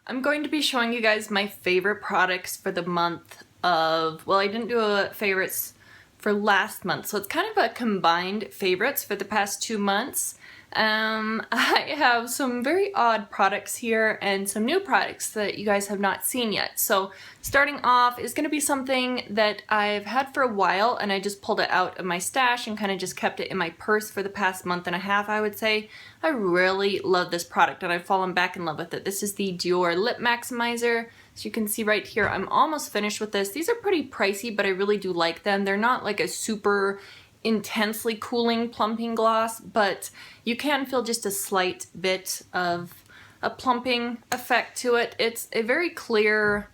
I'm going to be showing you guys my favorite products for the month of, well, I didn't do a favorites for last month, so it's kind of a combined favorites for the past 2 months. I have some very odd products here and some new products that you guys have not seen yet. So starting off is going to be something that I've had for a while, and I just pulled it out of my stash and kind of just kept it in my purse for the past month and a half, I would say. I really love this product and I've fallen back in love with it. This is the Dior Lip Maximizer. So you can see right here, I'm almost finished with this. These are pretty pricey, but I really do like them. They're not like a super intensely cooling plumping gloss, but you can feel just a slight bit of a plumping effect to it. It's a very clear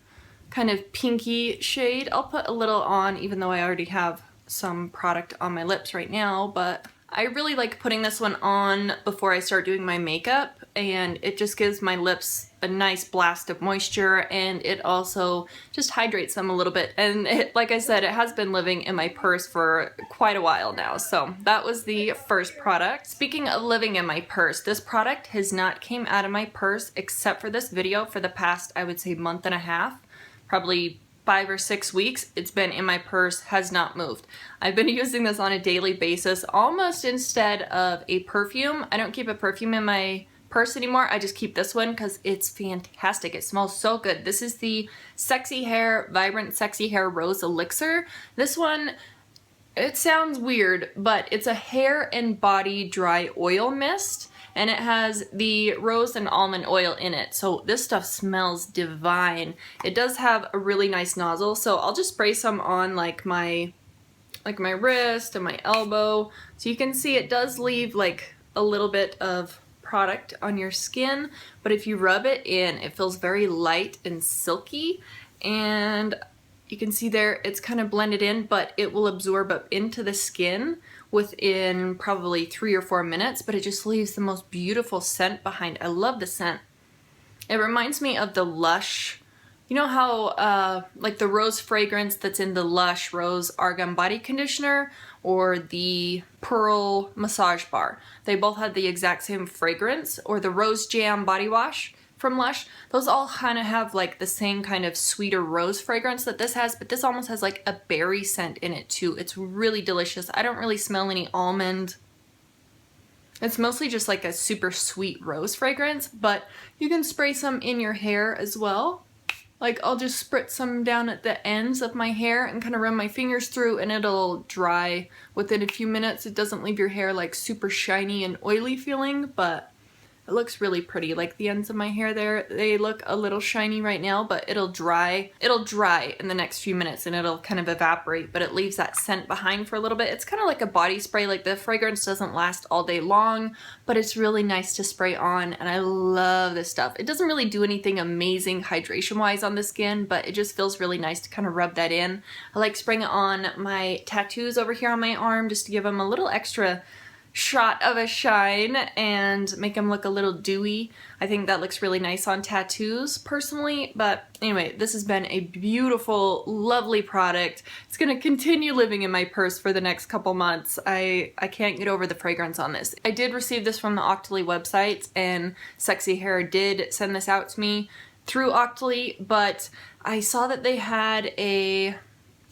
kind of pinky shade. I'll put a little on even though I already have some product on my lips right now, but I really like putting this one on before I start doing my makeup, and it just gives my lips a nice blast of moisture, and it also just hydrates them a little bit. And it, like I said, it has been living in my purse for quite a while now. So that was the first product. Speaking of living in my purse, this product has not came out of my purse except for this video for the past, I would say, month and a half, probably 5 or 6 weeks. It's been in my purse, has not moved. I've been using this on a daily basis, almost instead of a perfume. I don't keep a perfume in my purse anymore. I just keep this one because it's fantastic. It smells so good. This is the Sexy Hair Vibrant Sexy Hair Rose Elixir. This one, it sounds weird, but it's a hair and body dry oil mist, and it has the rose and almond oil in it. So this stuff smells divine. It does have a really nice nozzle, so I'll just spray some on like my wrist and my elbow. So you can see it does leave like a little bit of product on your skin, but if you rub it in, it feels very light and silky, and you can see there it's kind of blended in, but it will absorb up into the skin within probably 3 or 4 minutes, but it just leaves the most beautiful scent behind. I love the scent. It reminds me of the Lush, you know how like the rose fragrance that's in the Lush Rose Argan Body Conditioner or the Pearl Massage Bar. They both had the exact same fragrance, or the Rose Jam Body Wash from Lush. Those all kind of have like the same kind of sweeter rose fragrance that this has, but this almost has like a berry scent in it too. It's really delicious. I don't really smell any almond. It's mostly just like a super sweet rose fragrance, but you can spray some in your hair as well. Like I'll just spritz some down at the ends of my hair and kind of run my fingers through, and it'll dry within a few minutes. It doesn't leave your hair like super shiny and oily feeling, but it looks really pretty. Like the ends of my hair there, they look a little shiny right now, but it'll dry in the next few minutes and it'll kind of evaporate, but it leaves that scent behind for a little bit. It's kind of like a body spray. Like the fragrance doesn't last all day long, but it's really nice to spray on, and I love this stuff. It doesn't really do anything amazing hydration wise on the skin, but it just feels really nice to kind of rub that in. I like spraying it on my tattoos over here on my arm just to give them a little extra shot of a shine and make them look a little dewy. I think that looks really nice on tattoos personally, but anyway, this has been a beautiful, lovely product. It's gonna continue living in my purse for the next couple months. I can't get over the fragrance on this. I did receive this from the Octoly website, and Sexy Hair did send this out to me through Octoly, but I saw that they had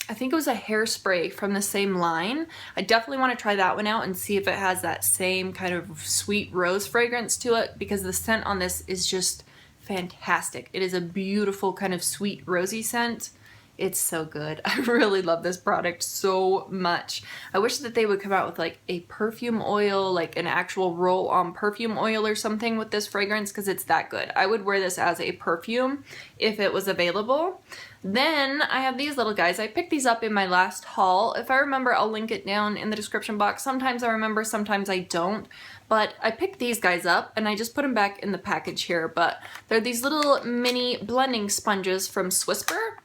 I think it was a hairspray from the same line. I definitely want to try that one out and see if it has that same kind of sweet rose fragrance to it, because the scent on this is just fantastic. It is a beautiful kind of sweet rosy scent. It's so good. I really love this product so much. I wish that they would come out with like a perfume oil, like an actual roll-on perfume oil or something with this fragrance, because it's that good. I would wear this as a perfume if it was available. Then I have these little guys. I picked these up in my last haul. If I remember, I'll link it down in the description box. Sometimes I remember, sometimes I don't. But I picked these guys up and I just put them back in the package here. But they're these little mini blending sponges from Swisper.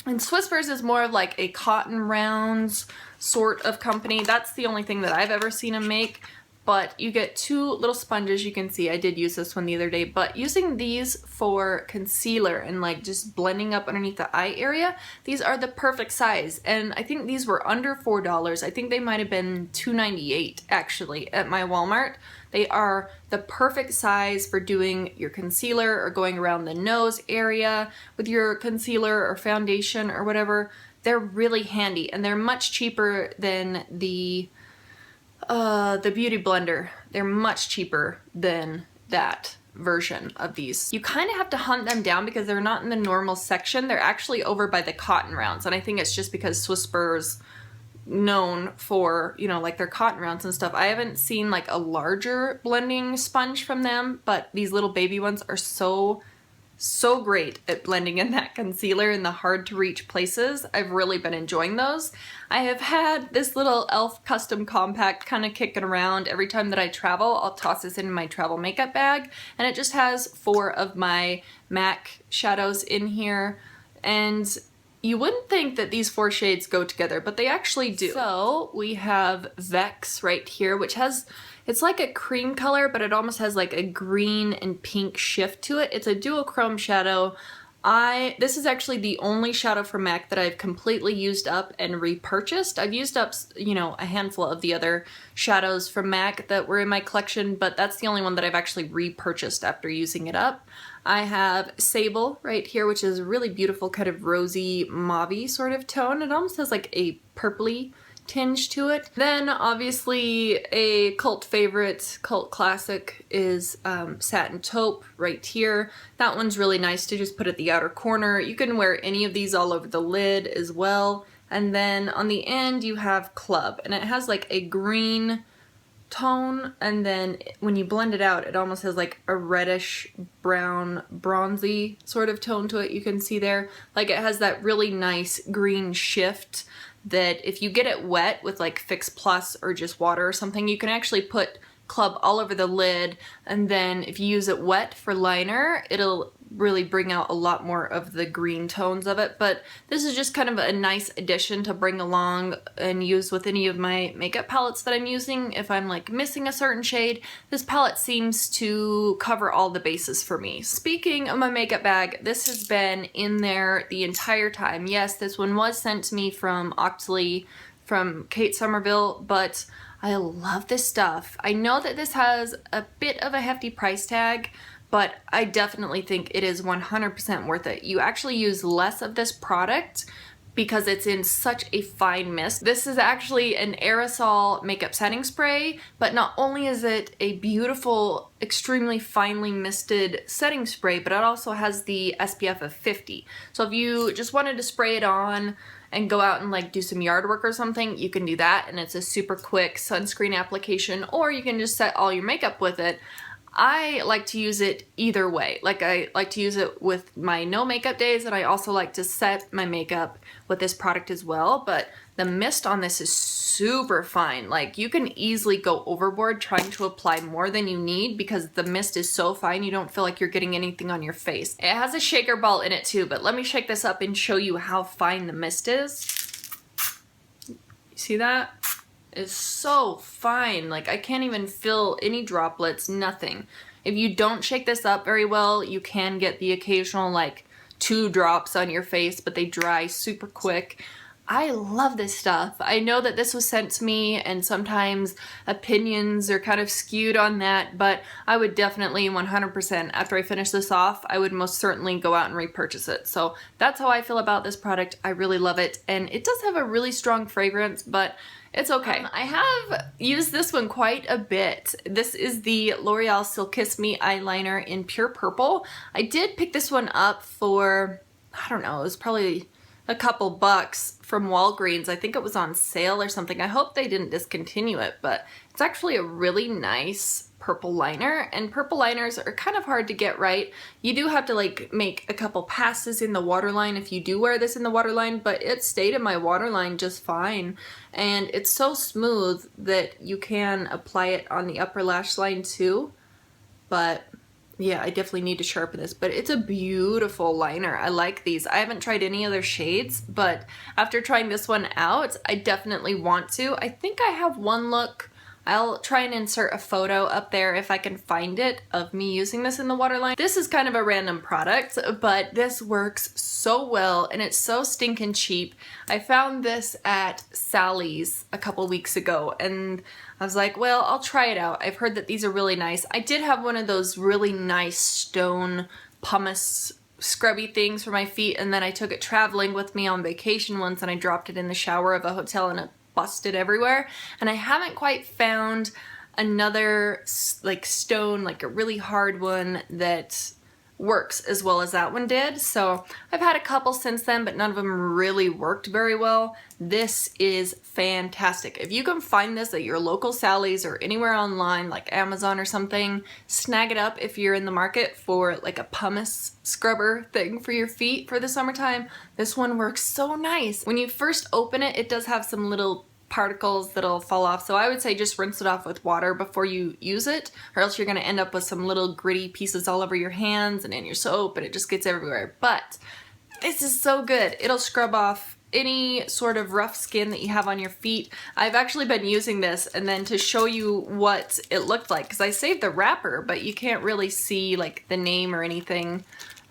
And Swispers is more of like a cotton rounds sort of company. That's the only thing that I've ever seen them make. but you get two little sponges. You can see I did use this one the other day, but using these for concealer and like just blending up underneath the eye area, these are the perfect size. And I think these were under $4. I think they might have been $2.98 actually at my Walmart. They are the perfect size for doing your concealer or going around the nose area with your concealer or foundation or whatever. They're really handy, and they're much cheaper than the Beauty Blender. They're much cheaper than that version of these. You kind of have to hunt them down because they're not in the normal section. They're actually over by the cotton rounds, and I think it's just because Swisspur's known for, you know, like their cotton rounds and stuff. I haven't seen like a larger blending sponge from them, but these little baby ones are so great at blending in that concealer in the hard to reach places. I've really been enjoying those. I have had this little e.l.f. custom compact kind of kicking around. Every time that I travel, I'll toss this in my travel makeup bag, and it just has 4 of my MAC shadows in here, and you wouldn't think that these 4 shades go together, but they actually do. So we have Vex right here, which has, it's like a cream color, but it almost has like a green and pink shift to it. It's a duochrome shadow. This is actually the only shadow from MAC that I've completely used up and repurchased. I've used up, you know, a handful of the other shadows from MAC that were in my collection, but that's the only one that I've actually repurchased after using it up. I have Sable right here, which is a really beautiful kind of rosy mauve-y sort of tone. It almost has like a purpley tinge to it. Then obviously a cult favorite, cult classic is Satin Taupe right here. That one's really nice to just put at the outer corner. You can wear any of these all over the lid as well. And then on the end you have Club, and it has like a green tone, and then when you blend it out it almost has like a reddish brown bronzy sort of tone to it. You can see there, like it has that really nice green shift that if you get it wet with like Fix Plus or just water or something, you can actually put Club all over the lid, and then if you use it wet for liner, it'll really bring out a lot more of the green tones of it. But this is just kind of a nice addition to bring along and use with any of my makeup palettes that I'm using. If I'm like missing a certain shade, this palette seems to cover all the bases for me. Speaking of my makeup bag, this has been in there the entire time. Yes, this one was sent to me from Octoly from Kate Somerville, but I love this stuff. I know that this has a bit of a hefty price tag, but I definitely think it is 100% worth it. You actually use less of this product because it's in such a fine mist. This is actually an aerosol makeup setting spray, but not only is it a beautiful, extremely finely misted setting spray, but it also has the SPF of 50. So if you just wanted to spray it on and go out and like do some yard work or something, you can do that, and it's a super quick sunscreen application, or you can just set all your makeup with it. I like to use it either way. Like I like to use it with my no makeup days, and I also like to set my makeup with this product as well, but the mist on this is super fine. Like you can easily go overboard trying to apply more than you need because the mist is so fine you don't feel like you're getting anything on your face. It has a shaker ball in it too, but let me shake this up and show you how fine the mist is. You see that? Is so fine. Like I can't even feel any droplets, nothing. If you don't shake this up very well, you can get the occasional like 2 drops on your face, but they dry super quick. I love this stuff. I know that this was sent to me and sometimes opinions are kind of skewed on that, but I would definitely 100% after I finish this off, I would most certainly go out and repurchase it. So that's how I feel about this product. I really love it, and it does have a really strong fragrance, but it's okay. I have used this one quite a bit. This is the L'Oreal Silk Kiss Me eyeliner in Pure Purple. I did pick this one up for, I don't know, it was probably a couple bucks from Walgreens. I think it was on sale or something. I hope they didn't discontinue it, but it's actually a really nice purple liner, and purple liners are kind of hard to get right. You do have to like make a couple passes in the waterline if you do wear this in the waterline, but it stayed in my waterline just fine, and it's so smooth that you can apply it on the upper lash line too. But yeah, I definitely need to sharpen this, but it's a beautiful liner. I like these. I haven't tried any other shades, but after trying this one out, I definitely want to. I think I have one look I'll try and insert a photo up there if I can find it of me using this in the waterline. This is kind of a random product, but this works so well and it's so stinking cheap. I found this at Sally's a couple weeks ago and I was like, well, I'll try it out. I've heard that these are really nice. I did have one of those really nice stone pumice scrubby things for my feet, and then I took it traveling with me on vacation once and I dropped it in the shower of a hotel and it busted everywhere. And I haven't quite found another like stone, like a really hard one that works as well as that one did. So I've had a couple since then, but none of them really worked very well. This is fantastic. If you can find this at your local Sally's or anywhere online like Amazon or something, snag it up if you're in the market for like a pumice scrubber thing for your feet for the summertime. This one works so nice. When you first open it, it does have some little particles that'll fall off, so I would say just rinse it off with water before you use it, or else you're going to end up with some little gritty pieces all over your hands and in your soap, and it just gets everywhere. But this is so good. It'll scrub off any sort of rough skin that you have on your feet. I've actually been using this, and then to show you what it looked like, because I saved the wrapper, but you can't really see like the name or anything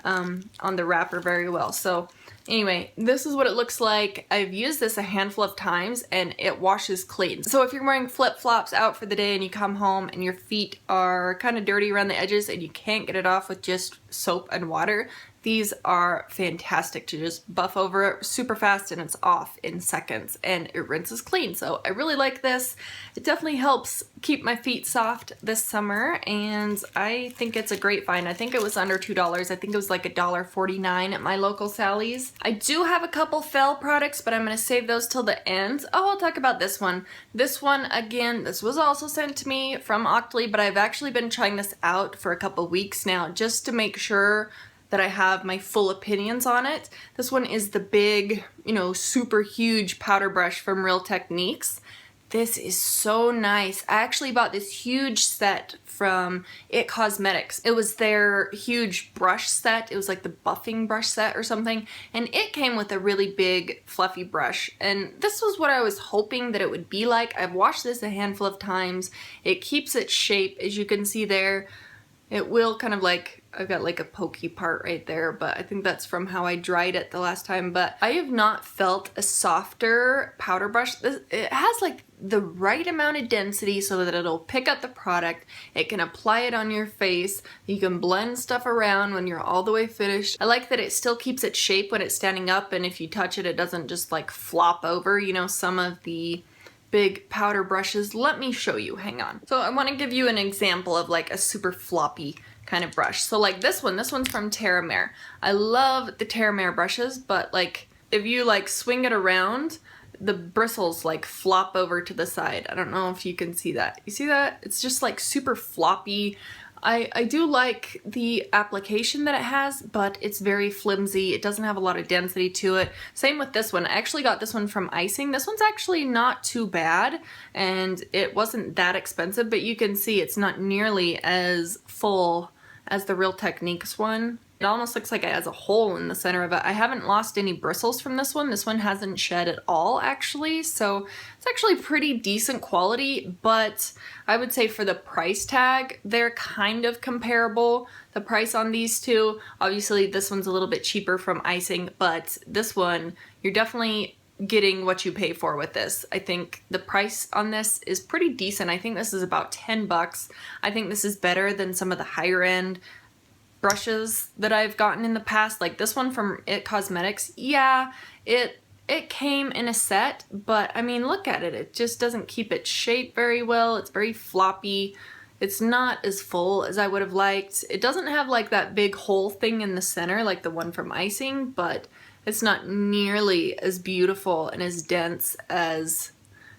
on the wrapper very well. So anyway, this is what it looks like. I've used this a handful of times and it washes clean. So if you're wearing flip-flops out for the day and you come home and your feet are kind of dirty around the edges and you can't get it off with just soap and water, these are fantastic to just buff over it super fast and it's off in seconds and it rinses clean. So I really like this. It definitely helps keep my feet soft this summer and I think it's a great find. I think it was under $2. I think it was like $1.49 at my local Sally's. I do have a couple Fell products, but I'm going to save those till the end. Oh, I'll talk about this one. This one, again, this was also sent to me from Octoly, but I've actually been trying this out for a couple weeks now just to make sure that I have my full opinions on it. This one is the big, you know, super huge powder brush from Real Techniques. This is so nice. I actually bought this huge set from It Cosmetics. It was their huge brush set. It was like the buffing brush set or something. And it came with a really big fluffy brush. And this was what I was hoping that it would be like. I've washed this a handful of times. It keeps its shape, as you can see there. It will kind of like, I've got like a pokey part right there, but I think that's from how I dried it the last time. But I have not felt a softer powder brush. It has like the right amount of density so that it'll pick up the product. It can apply it on your face. You can blend stuff around when you're all the way finished. I like that it still keeps its shape when it's standing up, and if you touch it, it doesn't just like flop over, you know, some of the big powder brushes. Let me show you, hang on. So I want to give you an example of like a super floppy kind of brush. So like this one's from Terramare. I love the Terramare brushes, but like if you like swing it around, the bristles like flop over to the side. I don't know if you can see that. You see that? It's just like super floppy. I do like the application that it has, but it's very flimsy. It doesn't have a lot of density to it. Same with this one. I actually got this one from Icing. This one's actually not too bad, and it wasn't that expensive, but you can see it's not nearly as full as the Real Techniques one. It almost looks like it has a hole in the center of it. I haven't lost any bristles from this one. This one hasn't shed at all, actually. So it's actually pretty decent quality, but I would say for the price tag, they're kind of comparable. The price on these two, obviously this one's a little bit cheaper from Icing, but this one, you're definitely getting what you pay for with this. I think the price on this is pretty decent. I think this is about 10 bucks. I think this is better than some of the higher end brushes that I've gotten in the past, like this one from It Cosmetics. Yeah, it came in a set, but I mean, look at it. It just doesn't keep its shape very well. It's very floppy. It's not as full as I would have liked. It doesn't have like that big hole thing in the center like the one from Icing, but it's not nearly as beautiful and as dense as...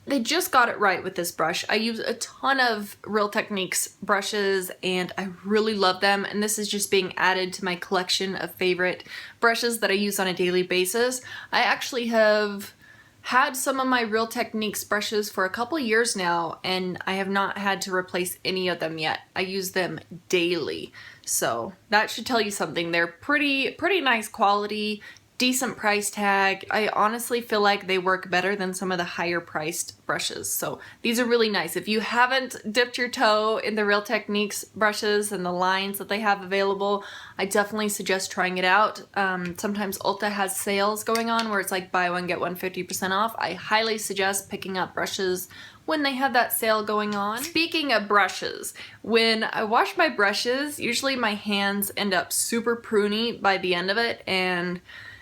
They just got it right with this brush. I use a ton of Real Techniques brushes and I really love them, and this is just being added to my collection of favorite brushes that I use on a daily basis. I actually have had some of my Real Techniques brushes for a couple years now and I have not had to replace any of them yet. I use them daily, so that should tell you something. They're pretty nice quality. decent price tag. I honestly feel like they work better than some of the higher priced brushes. So these are really nice. If you haven't dipped your toe in the Real Techniques brushes and the lines that they have available, I definitely suggest trying it out. Sometimes Ulta has sales going on where it's like buy one get one 50% off. I highly suggest picking up brushes when they have that sale going on. Speaking of brushes, when I wash my brushes, usually my hands end up super pruny by the end of it, and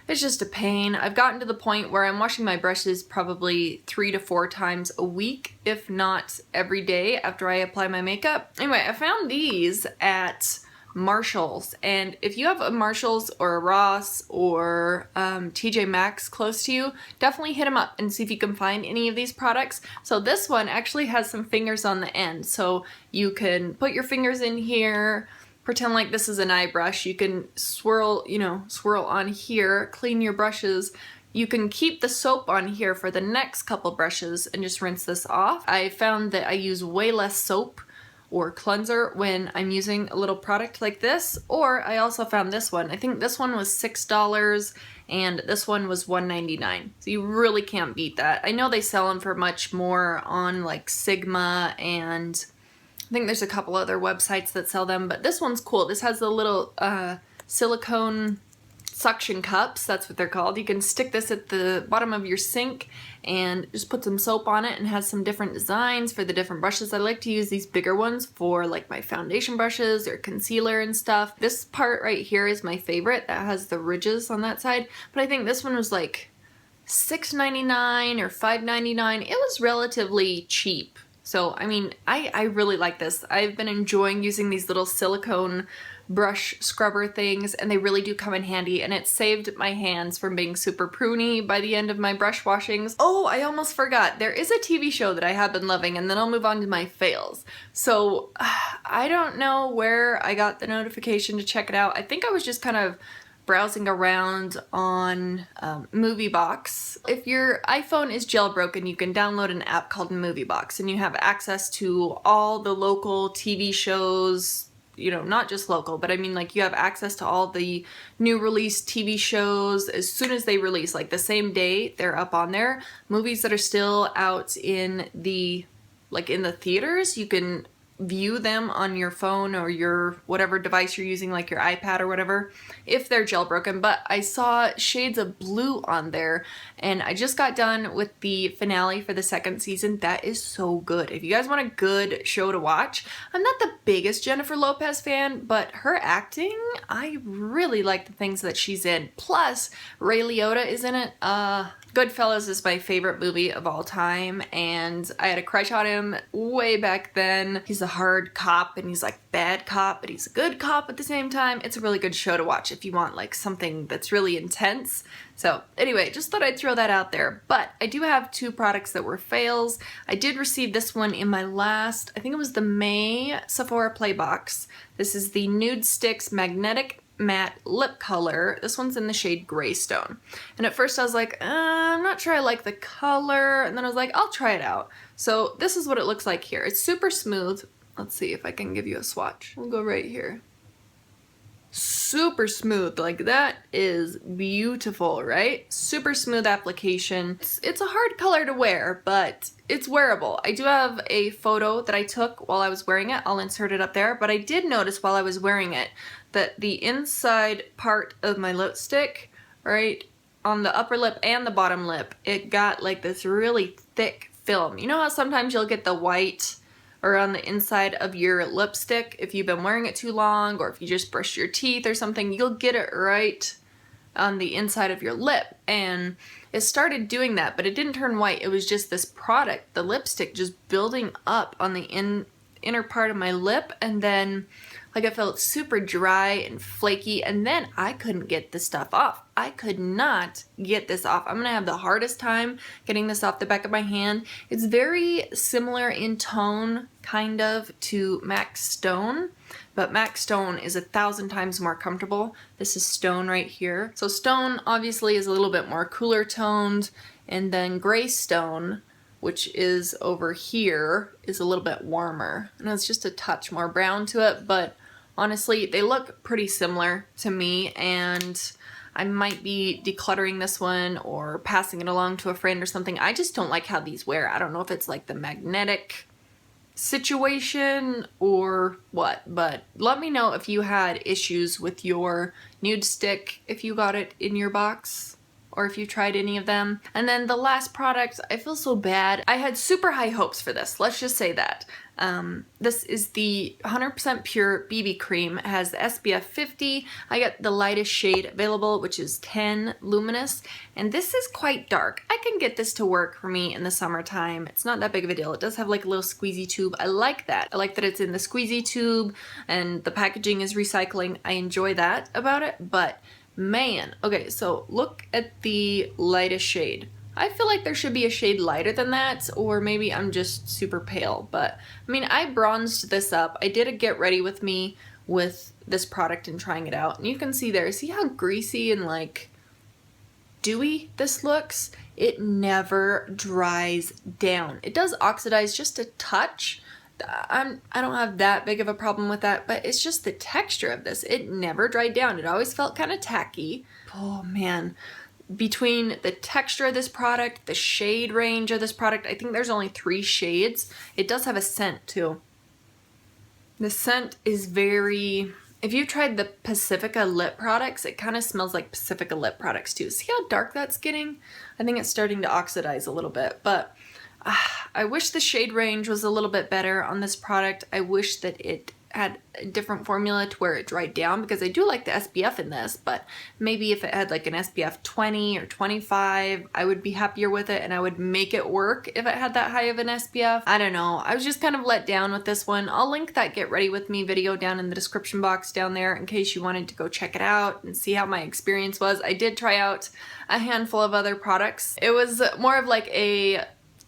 it's just a pain. I've gotten to the point where I'm washing my brushes probably 3 to 4 times a week, if not every day after I apply my makeup. Anyway, I found these at Marshall's, and if you have a Marshall's or a Ross or TJ Maxx close to you, definitely hit them up and see if you can find any of these products. So this one actually has some fingers on the end, so you can put your fingers in here, pretend like this is an eye brush. You can swirl, swirl on here, clean your brushes. You can keep the soap on here for the next couple brushes and just rinse this off. I found that I use way less soap or cleanser when I'm using a little product like this, or I also found this one. I think this one was $6 and this one was $1.99. So you really can't beat that. I know they sell them for much more on like Sigma, and I think there's a couple other websites that sell them, but this one's cool. This has the little silicone suction cups, that's what they're called. You can stick this at the bottom of your sink and just put some soap on it, and has some different designs for the different brushes. I like to use these bigger ones for like my foundation brushes or concealer and stuff. This part right here is my favorite, that has the ridges on that side, but I think this one was like $6.99 or $5.99. It was relatively cheap. So, I mean, I really like this. I've been enjoying using these little silicone brush scrubber things, and they really do come in handy, and it saved my hands from being super pruny by the end of my brush washings. Oh, I almost forgot. There is a TV show that I have been loving, and then I'll move on to my fails. So, I don't know where I got the notification to check it out. I think I was just kind of browsing around on MovieBox. If your iPhone is jailbroken, you can download an app called MovieBox, and you have access to all the local TV shows, not just local, but I mean like you have access to all the new release TV shows as soon as they release, like the same day they're up on there. Movies that are still out in the theaters, you can view them on your phone or your whatever device you're using, like your iPad or whatever, if they're jailbroken. But I saw Shades of Blue on there, and I just got done with the finale for the 2nd season. That is so good. If you guys want a good show to watch, I'm not the biggest Jennifer Lopez fan, but her acting, I really like the things that she's in. Plus, Ray Liotta is in it. Goodfellas is my favorite movie of all time, and I had a crush on him way back then. He's a hard cop, and he's like bad cop, but he's a good cop at the same time. It's a really good show to watch if you want like something that's really intense. So anyway, just thought I'd throw that out there. But I do have 2 products that were fails. I did receive this one in my last, I think it was the May Sephora Play box. This is the Nude Sticks Magnetic Matte Lip Color. This one's in the shade Greystone. And at first I was like, I'm not sure I like the color. And then I was like, I'll try it out. So this is what it looks like here. It's super smooth. Let's see if I can give you a swatch. We'll go right here. Super smooth. Like, that is beautiful, right? Super smooth application. It's a hard color to wear, but it's wearable. I do have a photo that I took while I was wearing it. I'll insert it up there. But I did notice while I was wearing it that the inside part of my lipstick, right, on the upper lip and the bottom lip, it got like this really thick film. You know how sometimes you'll get the white around the inside of your lipstick if you've been wearing it too long, or if you just brush your teeth or something, you'll get it right on the inside of your lip. And it started doing that, but it didn't turn white. It was just this product, the lipstick, just building up on the inner part of my lip, and then like I felt super dry and flaky, and then I couldn't get this stuff off. I could not get this off. I'm gonna have the hardest time getting this off the back of my hand. It's very similar in tone, kind of, to MAC Stone, but MAC Stone is 1,000 times more comfortable. This is Stone right here. So Stone obviously is a little bit more cooler toned, and then Greystone, which is over here, is a little bit warmer. And it's just a touch more brown to it, but honestly, they look pretty similar to me, and I might be decluttering this one or passing it along to a friend or something. I just don't like how these wear. I don't know if it's like the magnetic situation or what, but let me know if you had issues with your nude stick, if you got it in your box, or if you tried any of them. And then the last product, I feel so bad. I had super high hopes for this, let's just say that. This is the 100% pure BB cream. It has the SPF 50. I got the lightest shade available, which is 10 luminous, and this is quite dark. I can get this to work for me in the summertime. It's not that big of a deal. It does have like a little squeezy tube. I like that. I like that it's in the squeezy tube and the packaging is recycling. I enjoy that about it, but man, okay, so look at the lightest shade. I feel like there should be a shade lighter than that, or maybe I'm just super pale, but I mean, I bronzed this up. I did a get ready with me with this product and trying it out, and you can see there, see how greasy and like dewy this looks? It never dries down. It does oxidize just a touch. I don't have that big of a problem with that, but it's just the texture of this. It never dried down. It always felt kind of tacky. Oh man. Between the texture of this product, the shade range of this product, I think there's only 3 shades. It does have a scent too. The scent is very, if you tried the Pacifica lip products, it kind of smells like Pacifica lip products too. See how dark that's getting? I think it's starting to oxidize a little bit, but I wish the shade range was a little bit better on this product. I wish that it had a different formula to where it dried down, because I do like the SPF in this, but maybe if it had like an SPF 20 or 25, I would be happier with it and I would make it work if it had that high of an SPF. I don't know. I was just kind of let down with this one. I'll link that Get Ready With Me video down in the description box down there in case you wanted to go check it out and see how my experience was. I did try out a handful of other products. It was more of like a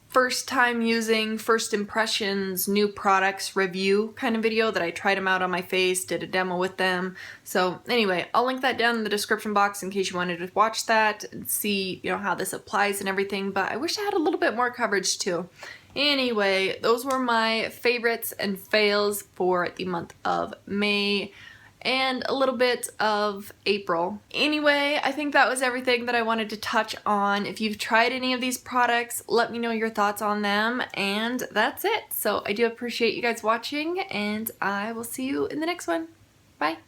first time using, first impressions, new products review kind of video that I tried them out on my face, did a demo with them. So anyway, I'll link that down in the description box in case you wanted to watch that and see, you know, how this applies and everything, but I wish I had a little bit more coverage too. Anyway, those were my favorites and fails for the month of May and a little bit of April. Anyway, I think that was everything that I wanted to touch on. If you've tried any of these products, let me know your thoughts on them, and that's it. So I do appreciate you guys watching, and I will see you in the next one. Bye.